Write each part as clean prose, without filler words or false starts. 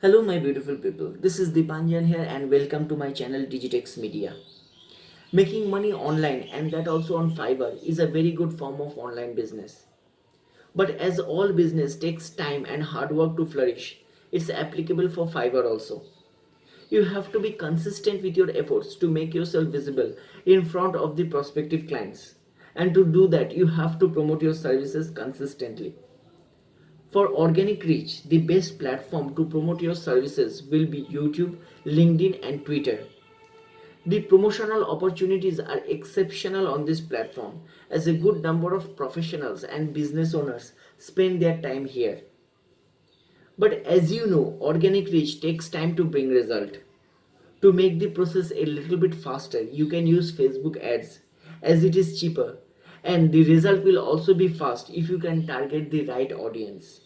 Hello my beautiful people, this is Dipanjan here and welcome to my channel Digitex Media. Making money online and that also on Fiverr is a very good form of online business. But as all business takes time and hard work to flourish, it's applicable for Fiverr also. You have to be consistent with your efforts to make yourself visible in front of the prospective clients. And to do that, you have to promote your services consistently. For organic reach, the best platform to promote your services will be YouTube, LinkedIn, and Twitter. The promotional opportunities are exceptional on this platform as a good number of professionals and business owners spend their time here. But as you know, organic reach takes time to bring result. To make the process a little bit faster, you can use Facebook ads as it is cheaper and the result will also be fast if you can target the right audience.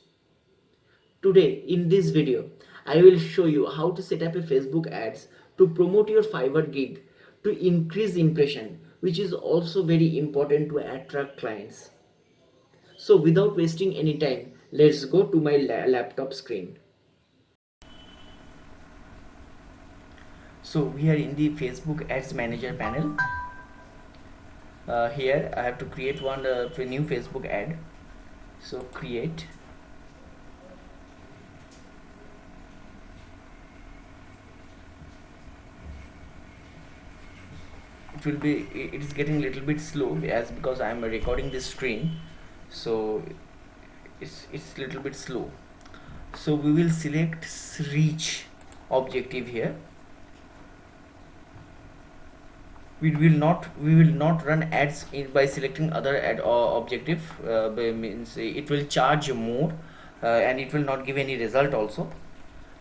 Today in this video, I will show you how to set up a Facebook ads to promote your Fiverr gig to increase impression, which is also very important to attract clients. So without wasting any time, let's go to my laptop screen. So we are in the Facebook ads manager panel. Here I have to create one new Facebook ad. So create. It is getting a little bit slow as because I am recording this screen, so it's a little bit slow. So we will select reach objective here. We will not run ads by selecting other ad objective, means it will charge more and it will not give any result also.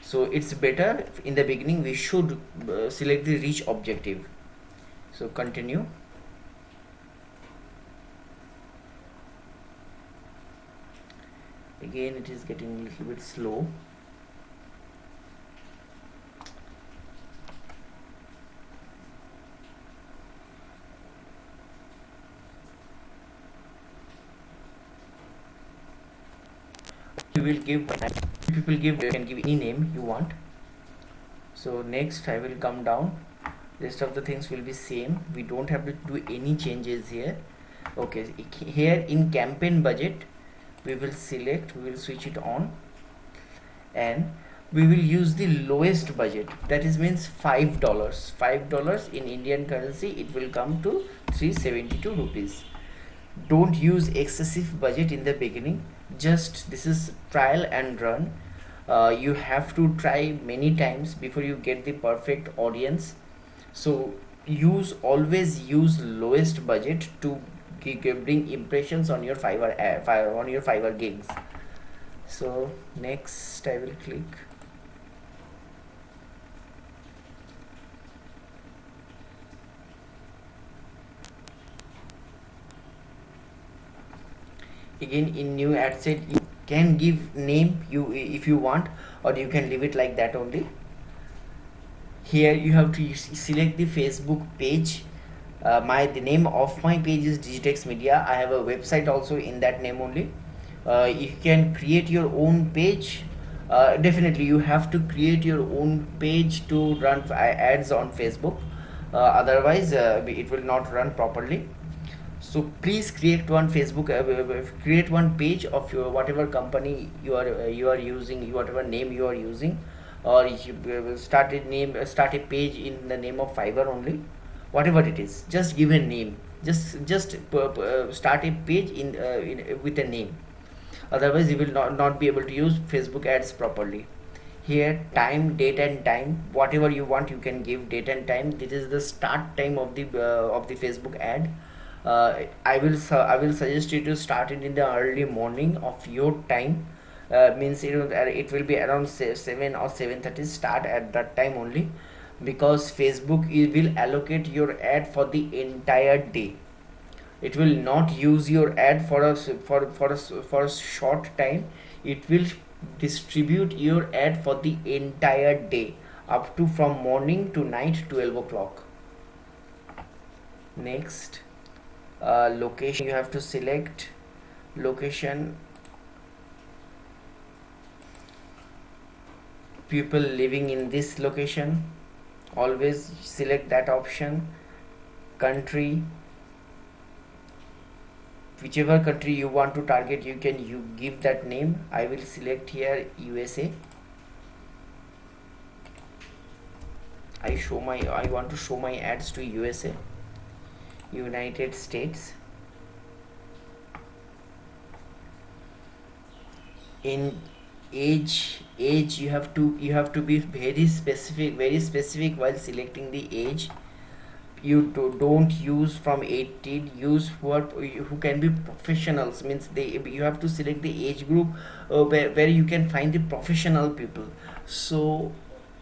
So it's better in the beginning we should select the reach objective. So continue. Again it is getting a little bit slow. You will give, people give, you can give any name you want. So next I will come down, rest of the things will be same, we don't have to do any changes here. Okay, here in campaign budget we will select, we will switch it on and we will use the lowest budget, that is means $5 in Indian currency, it will come to 372 rupees. Don't use excessive budget in the beginning, just this is trial and run. You have to try many times before you get the perfect audience. So always use lowest budget to bring impressions on your Fiverr gigs. So next I will click. Again in new ad set you can give name if you want, or you can leave it like that only. Here you have to select the Facebook page. The name of my page is Digitex Media. I have a website also in that name only. You can create your own page. Definitely you have to create your own page to run ads on Facebook, otherwise it will not run properly. So please create one create one page of your whatever company you are using, whatever name you are using, or you start a page in the name of Fiverr only, whatever it is, just give a name, just start a page with a name, otherwise you will not be able to use Facebook ads properly. Here time, date and time, whatever you want you can give date and time. This is the start time of the Facebook ad. I will suggest you to start it in the early morning of your time. Means it will be around 7 or 7:30. Start at that time only, because Facebook will allocate your ad for the entire day. It will not use your ad for a short time. It will distribute your ad for the entire day, up to from morning to night 12 o'clock. Next, location, you have to select location. people living in this location, always select that option. Country, whichever country you want to target, you can give that name. I will select here USA. I want to show my ads to USA, United States. In age you have to be very specific while selecting the age. You don't use from 18, use who can be professionals, means you have to select the age group where you can find the professional people. So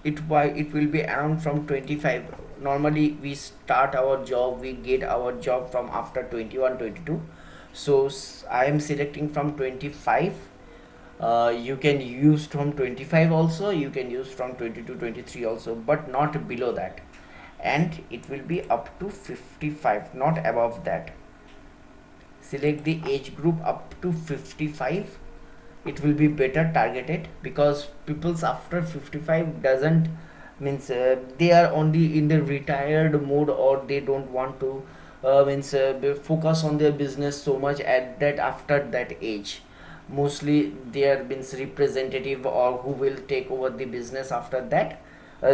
it will be around from 25. Normally we start our job, we get our job from after 21 22. So I am selecting from 25. You can use from 25 also, you can use from 22 23 also, but not below that. And it will be up to 55, not above that. Select the age group up to 55. It will be better targeted, because people's after 55 doesn't means they are only in the retired mode, or they don't want to focus on their business so much at that after that age. Mostly there means representative or who will take over the business after that,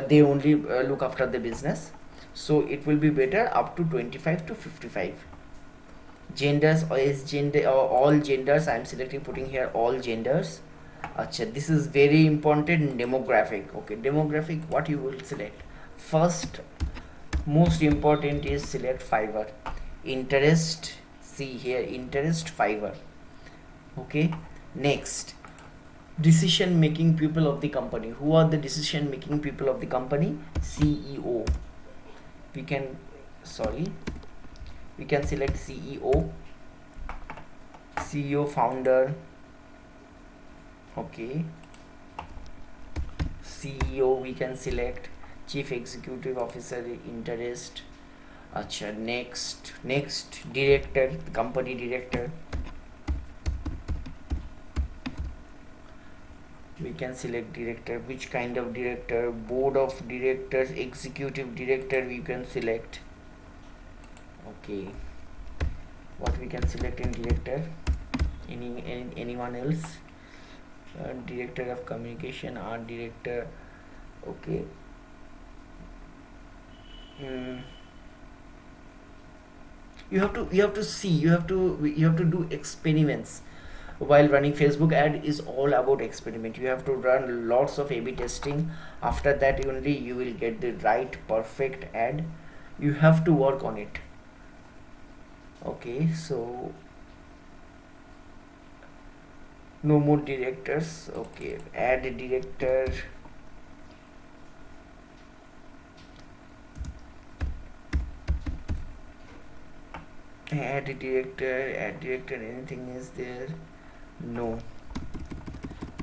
they only look after the business. So it will be better up to 25 to 55. Genders is gender or all genders. I am selecting, putting here all genders. Achha, this is very important. Demographic. Okay, demographic, what you will select first, most important is select Fiverr. Interest, see here, interest, Fiverr. Okay, next, decision making people of the company. Who are the decision making people of the company? CEO. We can select CEO, founder. Okay, CEO we can select, chief executive officer, interest. Acha, next director, company director. We can select director, which kind of director, board of directors, executive director we can select. Okay, what we can select in director, anyone else, director of communication, art director. Okay, you have to see, you have to do experiments. While running Facebook ad is all about experiment. You have to run lots of A/B testing. After that only you will get the right perfect ad. You have to work on it. Okay, so no more directors. Okay, add a director. Add a director, anything is there? No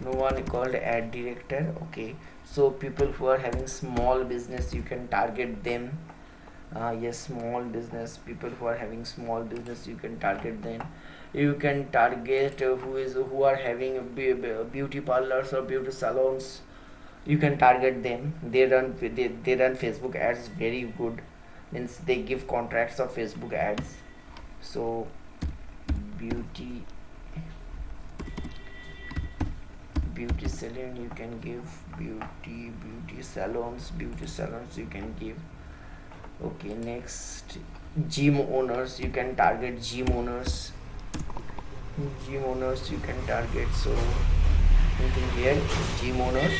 one called ad director. Okay, so people who are having small business, you can target them. Yes, small business, people who are having small business, you can target them. You can target who are having beauty parlors or beauty salons, you can target them. They run Facebook ads very good, means they give contracts of Facebook ads. So beauty salon, you can give beauty salons you can give. Okay, next, gym owners, you can target gym owners you can target. So anything here, gym owners.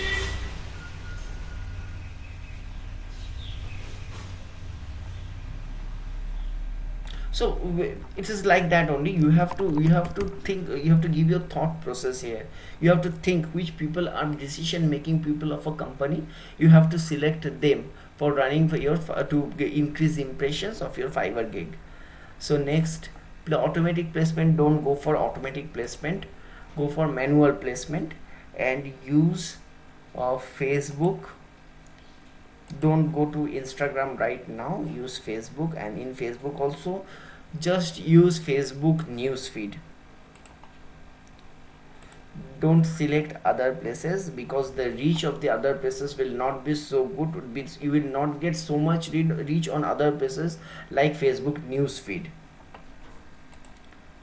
So it is like that only. You have to think, you have to give your thought process here. You have to think which people are decision making people of a company. You have to select them for running for your to increase impressions of your Fiverr gig. So next, the automatic placement, don't go for automatic placement, go for manual placement and use Facebook. Don't go to Instagram right now, use Facebook. And in Facebook also just use Facebook newsfeed. don't select other places, because the reach of the other places will not be so good. You will not get so much reach on other places like Facebook news feed.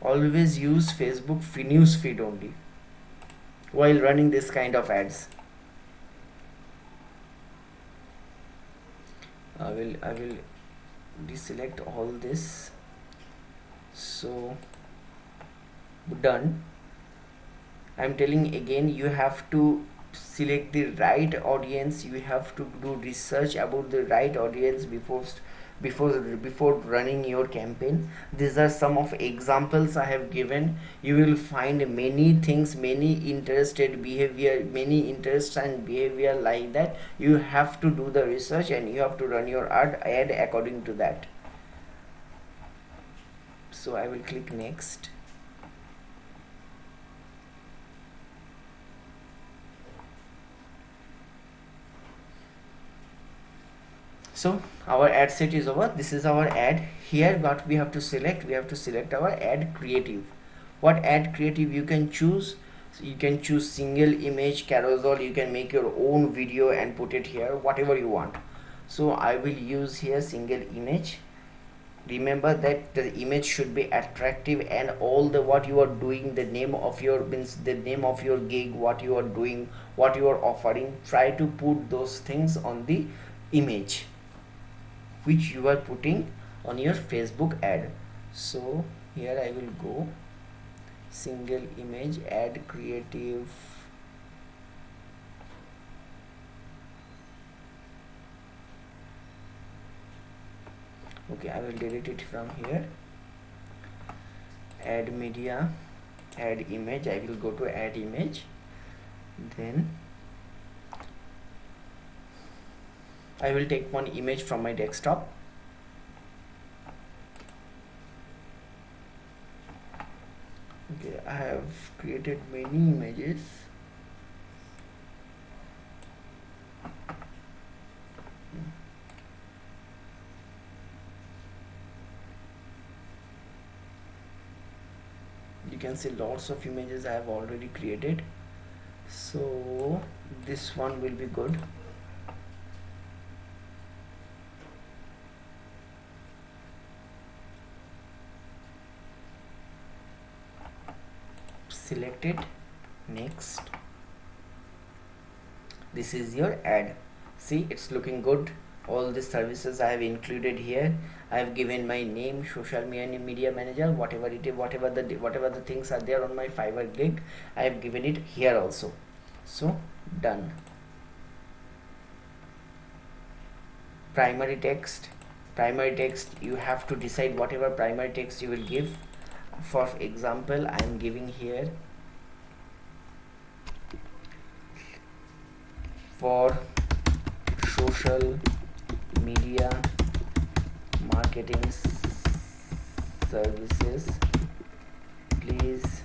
Always use Facebook news feed only while running this kind of ads. I will deselect all this. So done. I'm telling again, you have to select the right audience. You have to do research about the right audience before running your campaign. These are some of examples I have given. You will find many things, many interested behavior, many interests and behavior like that. You have to do the research and you have to run your ad according to that. So I will click next. So our ad set is over. This is our ad. Here what we have to select our ad creative. What ad creative you can choose? So you can choose single image, carousel. You can make your own video and put it here, whatever you want. So I will use here single image. Remember that the image should be attractive, and all the what you are doing, the name of your gig, what you are doing, what you are offering, try to put those things on the image which you are putting on your Facebook ad. So here I will go single image, ad creative, okay, I will delete it from here. Add media, add image. I will go to add image, then I will take one image from my desktop. Okay, I have created many images. You can see lots of images I have already created. So this one will be good. Select it, next. This is your ad. See, it's looking good. All the services I have included here. I have given my name, social media manager, whatever it is, whatever the things are there on my Fiverr gig, I have given it here also. So done. Primary text. You have to decide whatever primary text you will give. For example, I am giving here for social media marketing services, please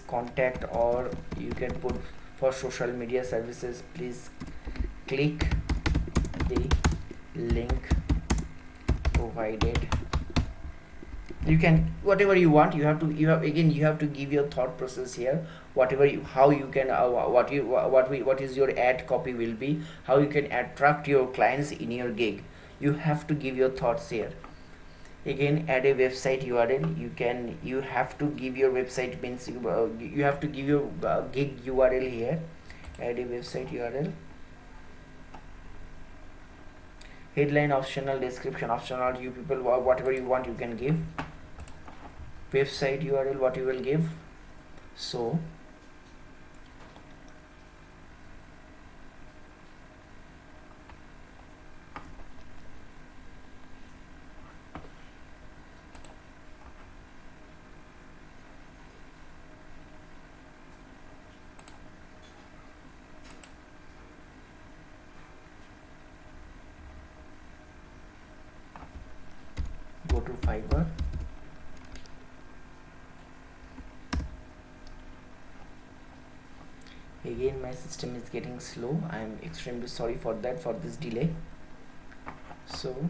contact or you can put for social media services, please click the link provided. You can whatever you want. You have to give your thought process here. What is your ad copy will be, how you can attract your clients in your gig. You have to give your thoughts here. Again, add a website URL. You have to give your website means you have to give your gig URL here. Add a website URL. Headline optional, description optional. You people whatever you want you can give. Website URL what you will give. So go to Fiverr. Again, my system is getting slow. I am extremely sorry for that, for this delay. So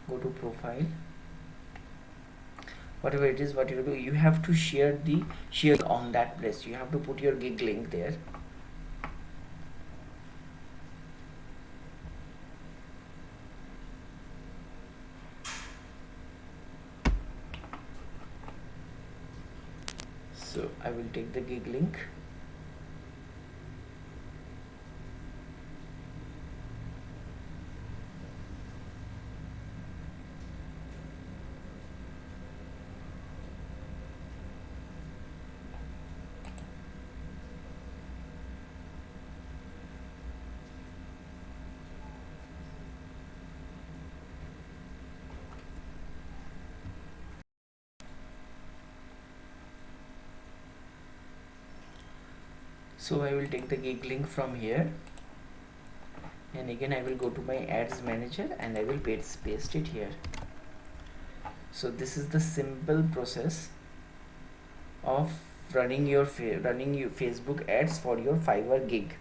go to profile, whatever it is, what you do, you have to share on that place. You have to put your gig link there. So I will take the gig link. So I will take the gig link from here, and again I will go to my ads manager and I will paste it here. So this is the simple process of running your Facebook ads for your Fiverr gig.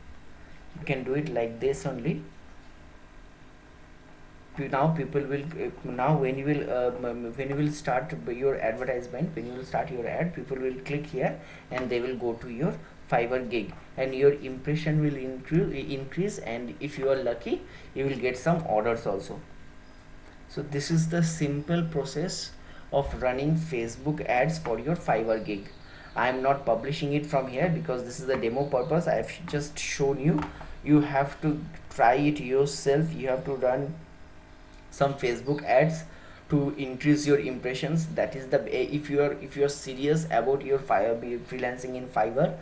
You can do it like this only. Now people will now when you will start your advertisement, when you will start your ad, people will click here and they will go to your Fiverr gig, and your impression will increase, and if you are lucky you will get some orders also. So this is the simple process of running Facebook ads for your Fiverr gig. I am not publishing it from here because this is the demo purpose. I have just shown you. You have to try it yourself. You have to run some Facebook ads to increase your impressions. That is the if you are serious about your freelancing in Fiverr,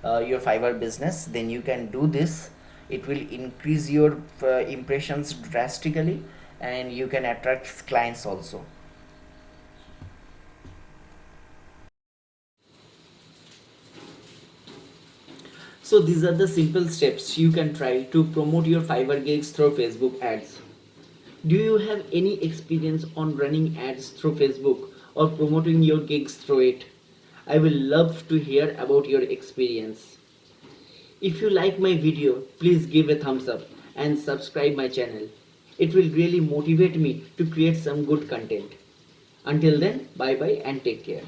your Fiverr business, then you can do this. It will increase your impressions drastically, and you can attract clients also. So these are the simple steps you can try to promote your Fiverr gigs through Facebook ads. Do you have any experience on running ads through Facebook or promoting your gigs through it? I will love to hear about your experience. If you like my video, please give a thumbs up and subscribe my channel. It will really motivate me to create some good content. Until then, bye bye and take care.